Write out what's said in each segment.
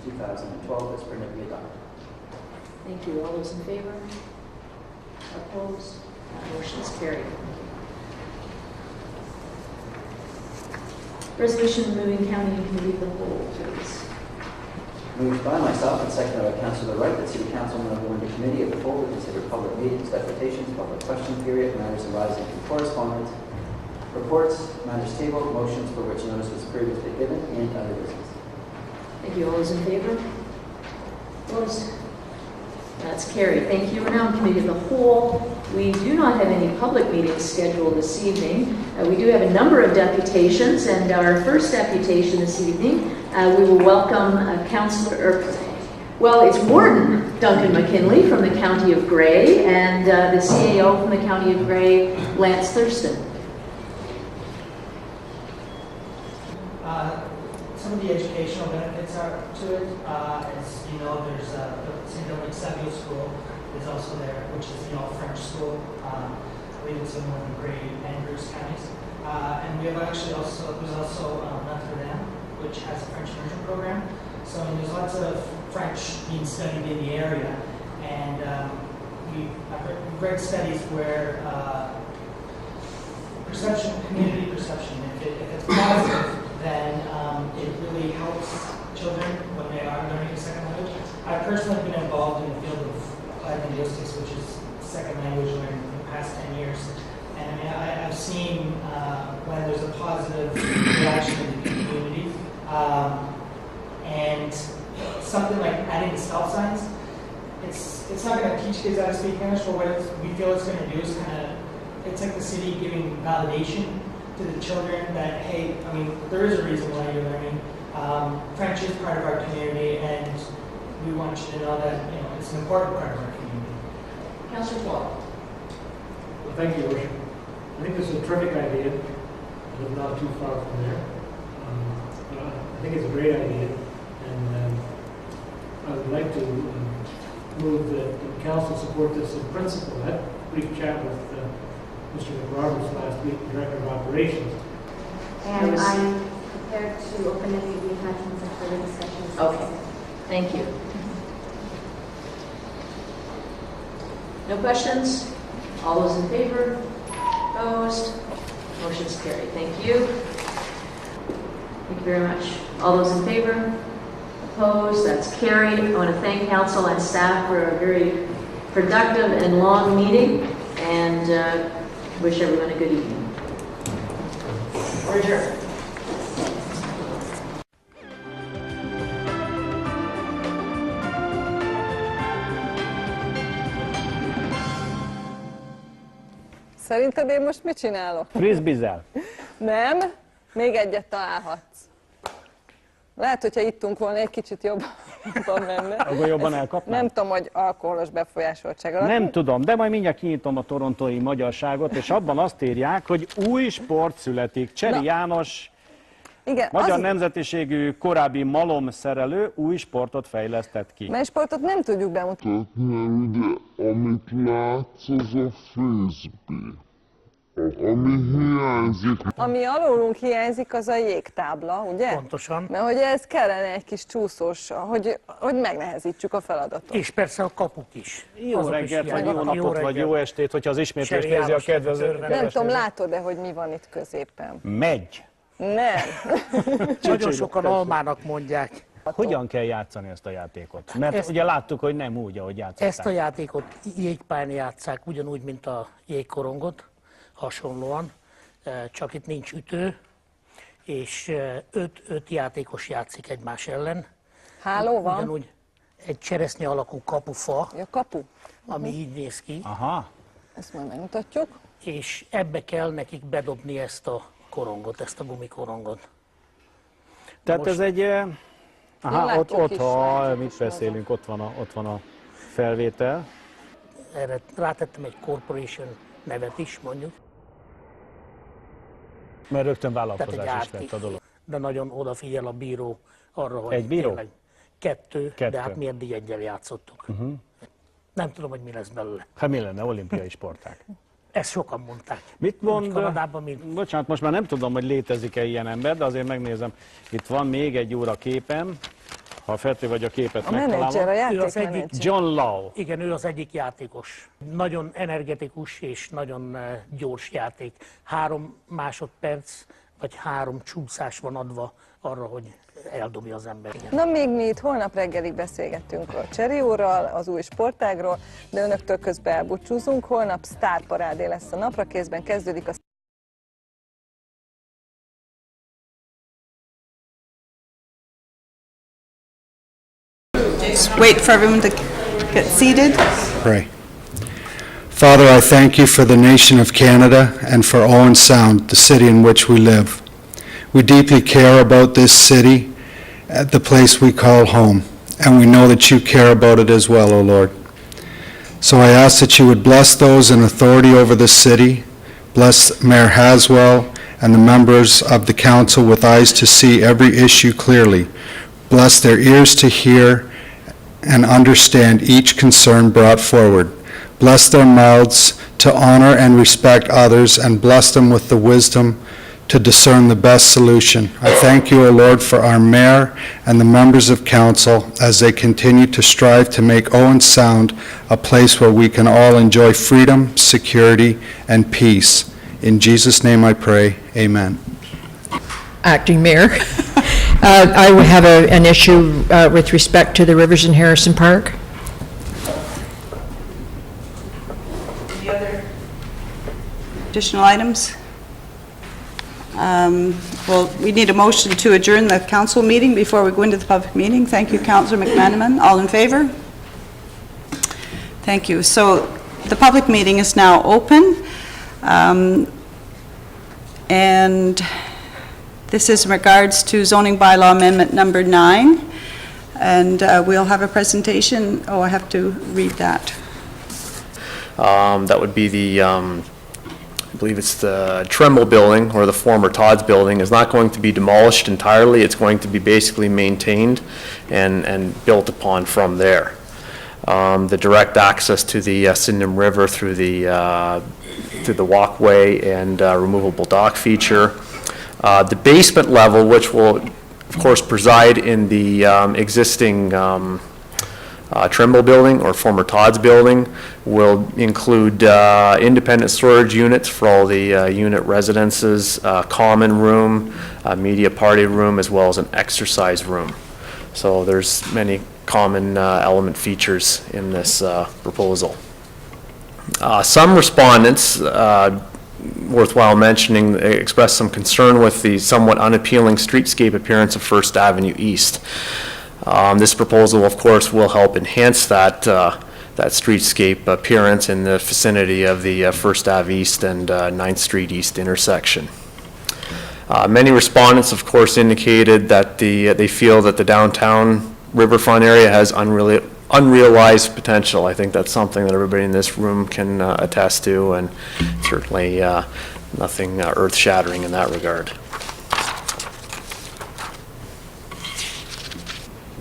2012 as printed be adopted. Thank you. All those in favor? Opposed? Motion is carried. Resolution removing county and committee of the whole, please. Moved by myself and seconded by Councilor Wright that City Council will go into committee of the whole to consider public meetings, deputations, public question period, matters arising from correspondence, reports, matters tabled, motions for which notice was previously given, and other business. Thank you. All those in favor? Opposed? That's carried. Thank you. We're now in committee of the whole. We do not have any public meetings scheduled this evening. We do have a number of deputations, and our first deputation this evening, we will welcome it's Warden Duncan McKinley from the County of Grey, and the CAO from the County of Grey, Lance Thurston. Some of the educational benefits are to it. As you know, there's the St. Dominic Savio School is also there, which is a French school. I believe it's in one of the Grey and Bruce counties. And we have there's also Notre Dame, which has a French immersion program. So there's lots of French being studied in the area, and I've read studies where community perception, if it's positive, then it really helps children when they are learning a second language. I've personally been involved in the field of applied linguistics, which is second language learning for the past 10 years. And I mean, I've seen when there's a positive reaction in the community. And something like adding the stop signs, it's not going to teach kids how to speak English, but what we feel it's going to do is it's like the city giving validation to the children that, hey, I mean, there is a reason why you're learning. French is part of our community, and we want you to know that it's an important part of our community. Councillor Paul. Well, thank you, Worship. I think this is a terrific idea. I live not too far from there. I think it's a great idea, and I would like to move that the council support this in principle. I had a brief chat with Mr. McRoberts last week, Director of Operations. And I'm prepared to open any of the attachments and further discussions. Okay. Thank you. No questions? All those in favor? Opposed? Motion's carried. Thank you. Thank you very much. All those in favor? Opposed? That's carried. I want to thank council and staff for a very productive and long meeting, and wish everyone a good evening. We're adjourned. Szerinted én most mit csinálok? Frisbeezel. Nem, még egyet találhatsz. Lehet, hogyha ittunk volna, egy kicsit jobban menne. Akkor jobban elkapnám? Nem tudom, hogy alkoholos befolyásoltsága. Nem tudom, de majd mindjárt kinyitom a torontói magyarságot, és abban azt írják, hogy új sport születik. Cherry János, igen, magyar nemzetiségű korábbi malomszerelő új sportot fejlesztett ki. Mely sportot nem tudjuk bemutatni. Ugye, amit látsz, az a frisbee. Ami hiányzik. Ami alulunk hiányzik, az a jégtábla, ugye? Pontosan. Mert hogy ez kellene egy kis csúszós, hogy megnehezítsük a feladatot. És persze a kapuk is. Jó reggelt, vagy jó napot, vagy jó estét, hogyha az ismétlést nézi a kedvező. Nem tudom, látod-e, hogy mi van itt középen? Megy. Nem. Nagyon sokan almának mondják. Hogyan kell játszani ezt a játékot? Mert ugye láttuk, hogy nem úgy, ahogy játszották. Ezt a játékot jégpályán játsszák, ugyanúgy, mint a jégkorongot, hasonlóan, csak itt nincs ütő, és 5 játékos játszik egymás ellen. Háló van? Ugyanúgy egy cseresznye alakú kapufa, Ja, kapu. ami így néz ki. Aha. Ezt majd megmutatjuk. És ebbe kell nekik bedobni ezt a korongot, ezt a gumikorongot. Tehát most... ez egy... Aha, ott mit is beszélünk, ott van a felvétel. Erre rátettem egy corporation nevet is, mondjuk. Mert rögtön vállalkozás is lett a dolog. De nagyon odafigyel a bíró arra, hogy egy bíró? Tényleg kettő, de hát mi eddig egyel játszottuk. Nem tudom, hogy mi lesz belőle. Hát mi lenne, olimpiai sportág? Ezt sokan mondták. Mit mond? Kanadában, mint... Bocsánat, most már nem tudom, hogy létezik-e ilyen ember, de azért megnézem. Itt van még egy óra képem. Ha Feti vagy a képet A menedzser, a megtalálom. Ő az egyik, játékmenedzser. John Lau. igen, ő az egyik játékos. Nagyon energetikus és nagyon gyors játék. 3 másodperc vagy 3 csúszás van adva arra, hogy eldobja az ember. Igen. Na még mi itt holnap reggelig beszélgettünk a Cherry úrral, az új sportágról, de önöktől közben elbúcsúzunk. Holnap sztárparádé lesz a naprakészben, kezdődik a Wait for everyone to get seated. Pray. Father, I thank you for the nation of Canada and for Owen Sound, the city in which we live. We deeply care about this city, the place we call home, and we know that you care about it as well, O Lord. So I ask that you would bless those in authority over this city, bless Mayor Haswell and the members of the council with eyes to see every issue clearly. Bless their ears to hear and understand each concern brought forward. Bless their mouths to honor and respect others, and bless them with the wisdom to discern the best solution. I thank you, O Lord, for our mayor and the members of council as they continue to strive to make Owen Sound a place where we can all enjoy freedom, security, and peace. In Jesus' name I pray, amen. Acting Mayor. I would have an issue with respect to the rivers in Harrison Park. Any other additional items? Well, we need a motion to adjourn the council meeting before we go into the public meeting. Thank you, Councillor McManaman. All in favor? Thank you. So the public meeting is now open. And this is in regards to zoning bylaw amendment number 9. And we'll have a presentation. Oh, I have to read that. That would be the, I believe it's the Tremble building, or the former Todd's building, is not going to be demolished entirely. It's going to be basically maintained and built upon from there. The direct access to the Sydenham River through the walkway and removable dock feature. The basement level, which will, of course, preside in the existing Trimble building, or former Todd's building, will include independent storage units for all the unit residences, common room, media party room, as well as an exercise room. So there's many common element features in this proposal. Some respondents, worthwhile mentioning, expressed some concern with the somewhat unappealing streetscape appearance of First Avenue East. This proposal, of course, will help enhance that streetscape appearance in the vicinity of the First Ave East and 9th Street East intersection. Many respondents, of course, indicated that they feel that the downtown riverfront area has unrealized potential. I think that's something that everybody in this room can attest to, and certainly nothing earth-shattering in that regard.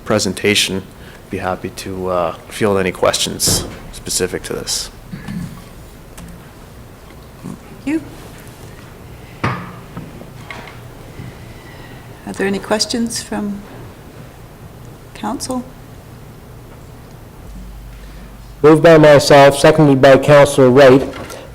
Presentation, be happy to field any questions specific to this. Thank you. Are there any questions from council? Moved by myself, seconded by Councillor Wright,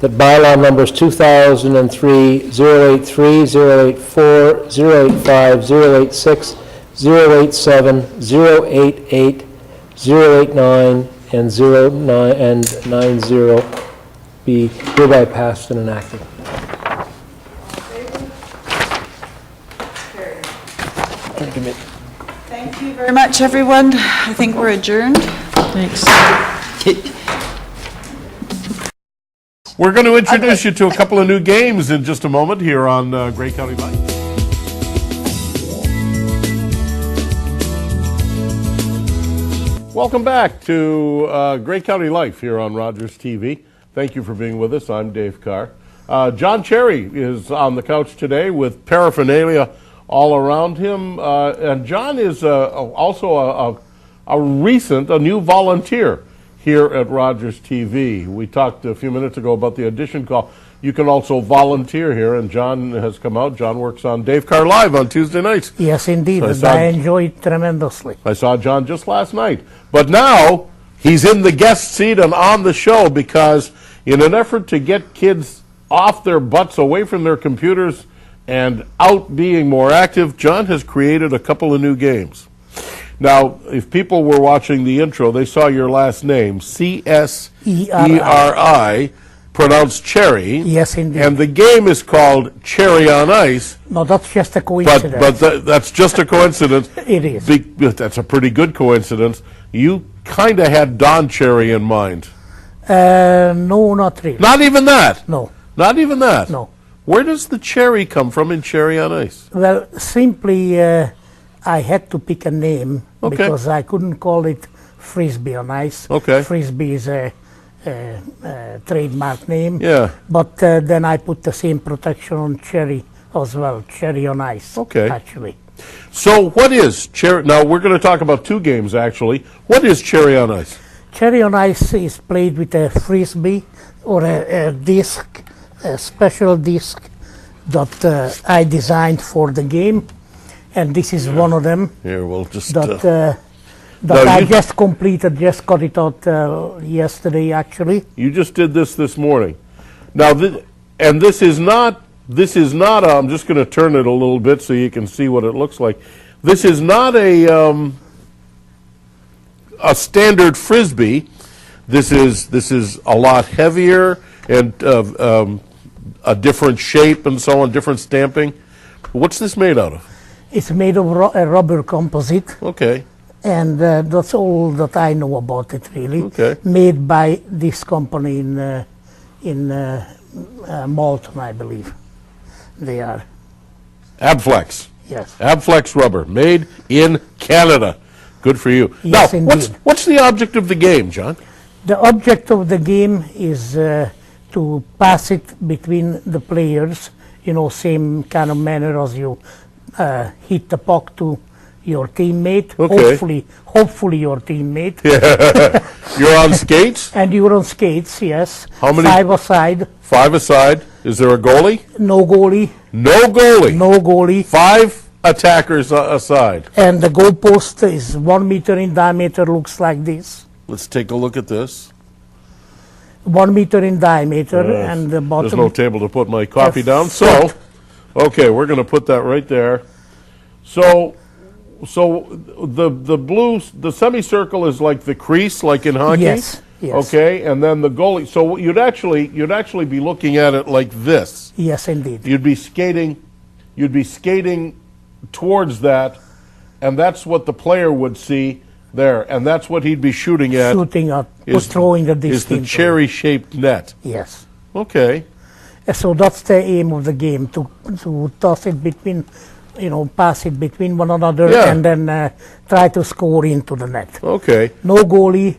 that bylaw numbers 2003, 083, 084, 085, 086, 087, 088, 089, and 90 be hereby passed and enacted. Thank you very much, everyone. I think we're adjourned. Thanks. We're going to introduce you to a couple of new games in just a moment here on Grey County Life. Welcome back to Grey County Life here on Rogers TV. Thank you for being with us. I'm Dave Carr. John Cherry is on the couch today with paraphernalia all around him. And John is also a new volunteer here at Rogers TV. We talked a few minutes ago about the audition call. you can also volunteer here, and John has come out. John works on Dave Carr Live on Tuesday nights. Yes, indeed, So and I enjoy it tremendously. I saw John just last night. But now he's in the guest seat and on the show because in an effort to get kids off their butts, away from their computers, and out being more active, John has created a couple of new games. Now, if people were watching the intro, they saw your last name, C-S-E-R-I, pronounced Cherry. Yes, indeed. And the game is called Cherry on Ice. No, that's just a coincidence. But that's just a coincidence. It is. That's a pretty good coincidence. You kind of had Don Cherry in mind. No, not really. Not even that? No. Not even that? No. Where does the cherry come from in Cherry on Ice? Well, simply I had to pick a name because I couldn't call it Frisbee on Ice. Okay. Frisbee is a trademark name. Yeah. But then I put the same protection on Cherry as well, Cherry on Ice. Okay. Actually. So what is Cherry? Now we're going to talk about two games actually. What is Cherry on Ice? Cherry on Ice is played with a Frisbee or a disc, a special disc that I designed for the game. And this is one of them. Here, we'll just... that I just completed, just got it out yesterday, actually. You just did this morning. Now, this is not, I'm just going to turn it a little bit so you can see what it looks like. This is not a standard Frisbee. This is a lot heavier and a different shape and so on, different stamping. What's this made out of? It's made of a rubber composite. Okay. And that's all that I know about it, really. Okay. Made by this company in Malton, I believe. They are. Abflex. Yes. Abflex rubber, made in Canada. Good for you. Yes, now, indeed. what's the object of the game, John? The object of the game is to pass it between the players, same kind of manner as you hit the puck to your teammate. Okay. Hopefully your teammate. Yeah. You're on skates? And you're on skates, yes. How many? 5 aside. 5 aside. Is there a goalie? No goalie. No goalie? No goalie. 5 attackers aside. And the goalpost is 1 meter in diameter, looks like this. Let's take a look at this. 1 meter in diameter, and the bottom... There's no table to put my coffee down, so... Okay, we're going to put that right there. So the semicircle is like the crease, like in hockey? Yes, yes. Okay, and then the goalie... So you'd actually be looking at it like this. Yes, indeed. You'd be skating towards that, and that's what the player would see there, and that's what he'd be shooting at. Shooting at, or throwing the disc. Is the cherry-shaped net. Yes. Okay. So that's the aim of the game, to toss it between, pass it between one another, and then try to score into the net. Okay. No goalie,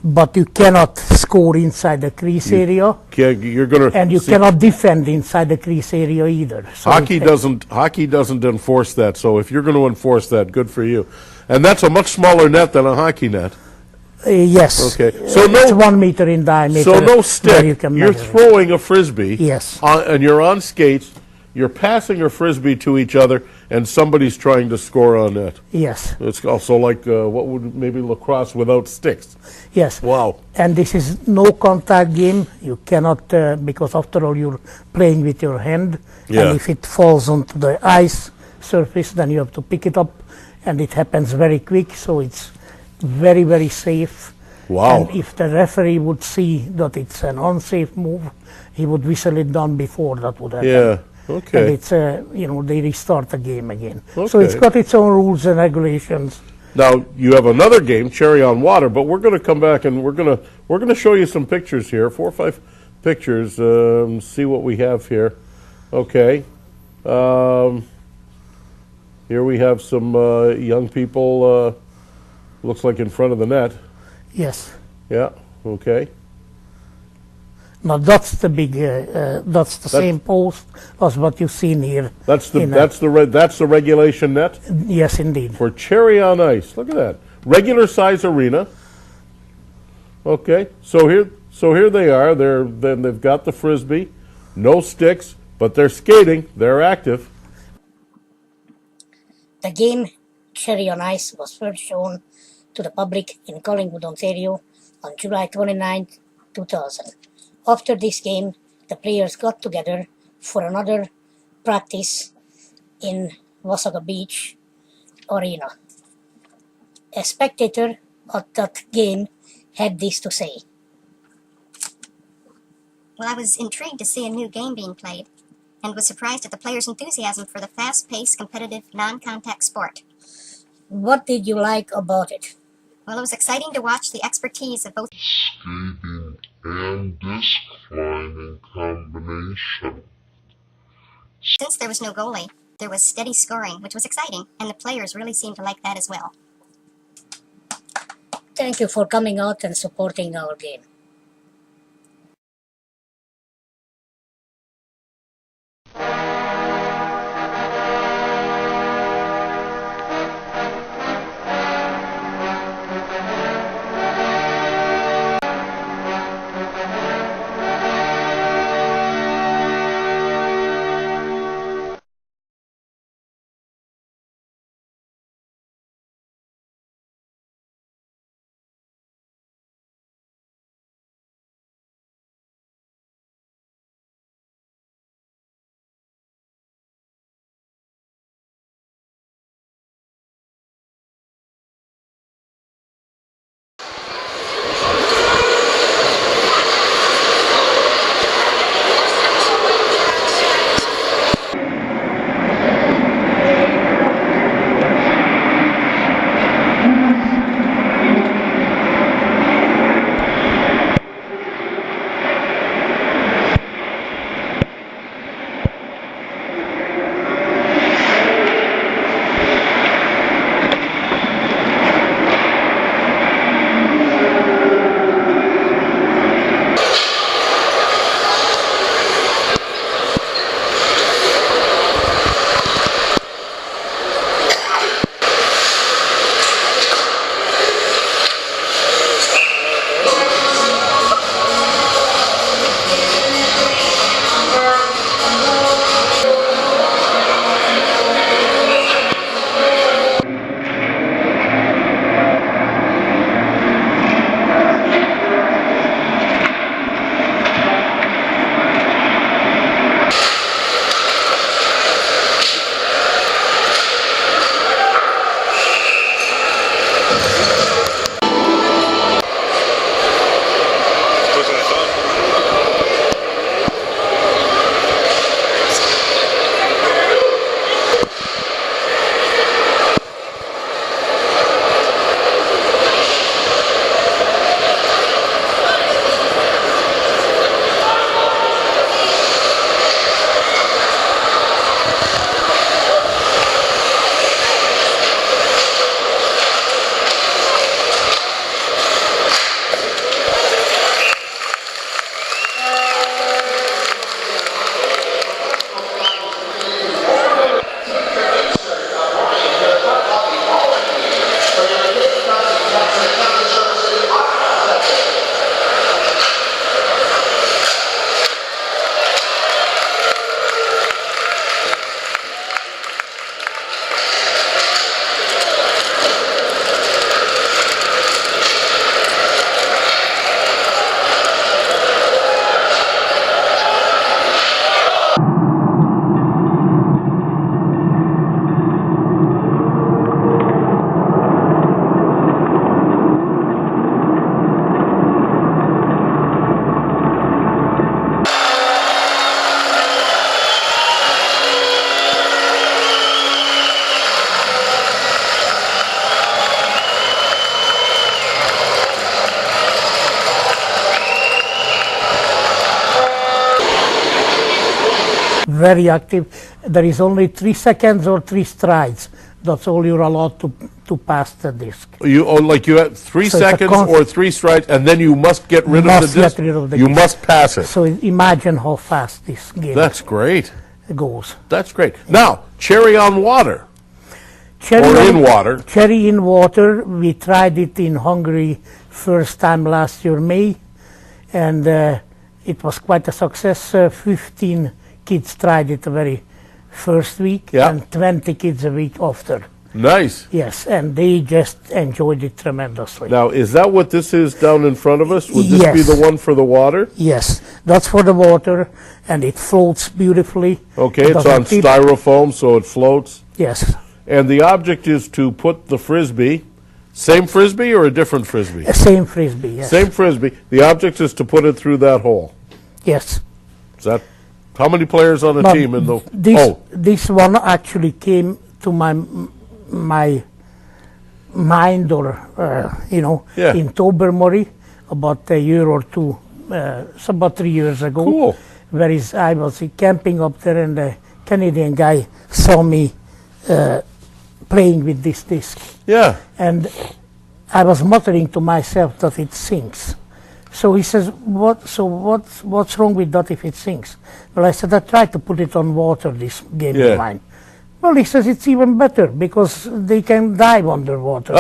but you cannot score inside the crease area. You're gonna and you cannot defend inside the crease area either. So hockey doesn't enforce that. So if you're going to enforce that, good for you. And that's a much smaller net than a hockey net. Yes. Okay. So it's 1 meter in diameter. So no stick. You're measure throwing a Frisbee. Yes. And you're on skates. You're passing a Frisbee to each other, and somebody's trying to score on net. Yes. It's also like what would maybe lacrosse without sticks. Yes. Wow. And this is no contact game. You cannot, because after all you're playing with your hand. Yeah. And if it falls onto the ice surface, then you have to pick it up. And it happens very quick, so it's very, very safe. Wow. And if the referee would see that it's an unsafe move, he would whistle it down before that would happen. Yeah. Okay. And it's, they restart the game again. Okay. So it's got its own rules and regulations. Now you have another game, Cherry on Water, but we're going to come back and we're going to show you some pictures here, 4 or 5 pictures. See what we have here. Okay. Here we have some young people. Looks like in front of the net. Yes. Yeah. Okay. Now that's the big, that's the same post as what you've seen here. That's the regulation net. Yes, indeed. For Cherry on Ice. Look at that. Regular size arena. Okay. So here they are. They've got the Frisbee. no sticks, but they're skating, they're active. The game Cherry on Ice was first shown to the public in Collingwood, Ontario on July 29, 2000. After this game, the players got together for another practice in Wasaga Beach Arena. A spectator at that game had this to say. Well, I was intrigued to see a new game being played, and was surprised at the players' enthusiasm for the fast-paced, competitive, non-contact sport. What did you like about it? Well, it was exciting to watch the expertise of both skating and disc climbing combination. Since there was no goalie, there was steady scoring, which was exciting, and the players really seemed to like that as well. Thank you for coming out and supporting our game. very active. There is only 3 seconds or 3 strides. That's all you're allowed to pass the disc. You you have 3 So seconds or 3 strides, and then you must get rid of the disc. You must pass it. So imagine how fast this game That's great. goes. That's great. Now, cherry on water. Cherry in water. Cherry in water. We tried it in Hungary first time last year, May, and it was quite a success. 15 kids tried it the very first week, Yeah. and 20 kids a week after. Nice. Yes, and they just enjoyed it tremendously. Now, is that what this is down in front of us? Would this be Yes. the one for the water? Yes, that's for the water, and it floats beautifully. Okay, It it's doesn't on tip. styrofoam, so it floats. Yes, And the object is to put the Frisbee, same Frisbee or a different Frisbee? same Frisbee, yes. Same Frisbee. The object is to put it through that hole. Yes. Is that, how many players on a But team in the, this one actually came to my mind, or Yeah. in Tobermory about a year or two, it's about 3 years ago. Cool. I was camping up there, and a Canadian guy saw me playing with this disc. Yeah. And I was muttering to myself that it sinks. So he says, what's wrong with that if it sinks? Well, I said, I tried to put it on water, this game Yeah. of mine. Well, he says it's even better because they can dive underwater.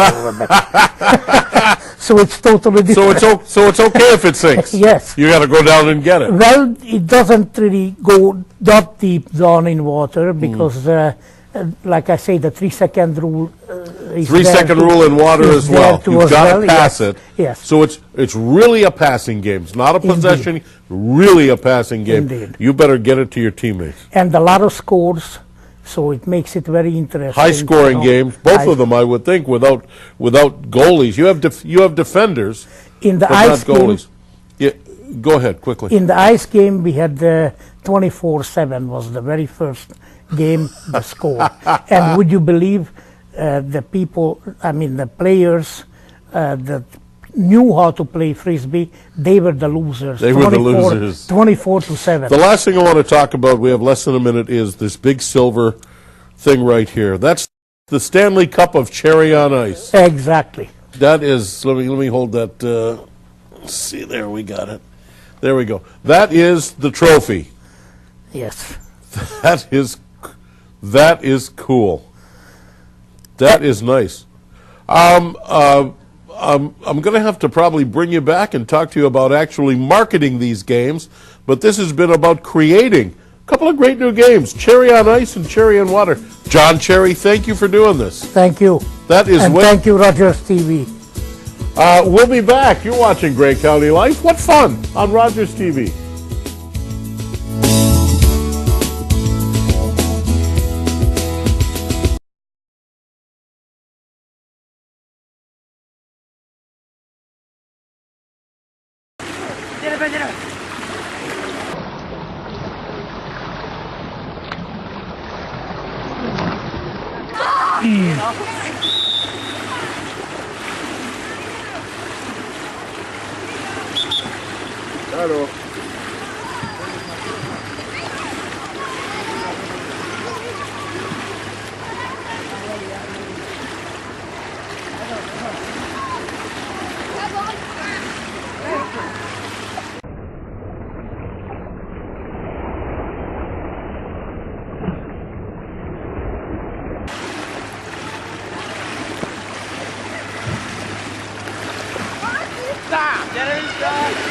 So it's totally different. so it's okay if it sinks? Yes. You got to go down and get it. Well, it doesn't really go that deep down in water because, like I say, the 3-second rule is 3-second rule in water as well. You've got to pass it. Yes. So it's really a passing game. It's not a possession, really a passing game. Indeed. You better get it to your teammates. And a lot of scores, so it makes it very interesting. High-scoring games, both of them, I would think, without goalies. You have defenders, In the but not ice game, goalies. Yeah, go ahead quickly. in the ice game, we had 24/7 was the very first game, the score. And would you believe the people, the players that knew how to play Frisbee, they were the losers. They were the losers. 24-7. The last thing I want to talk about, we have less than a minute, is this big silver thing right here. That's the Stanley Cup of Cherry on Ice. Exactly. That is, let me hold that, let's see, there we got it. There we go. That is the trophy. Yes. That is cool. That is nice. I'm going to have to probably bring you back and talk to you about actually marketing these games, but this has been about creating a couple of great new games, Cherry on Ice and Cherry on Water. John Cherry, thank you for doing this. Thank you. That is and thank you, Rogers TV. We'll be back. You're watching Grey County Life. What fun on Rogers TV. Hello. Stop! Get it, stop!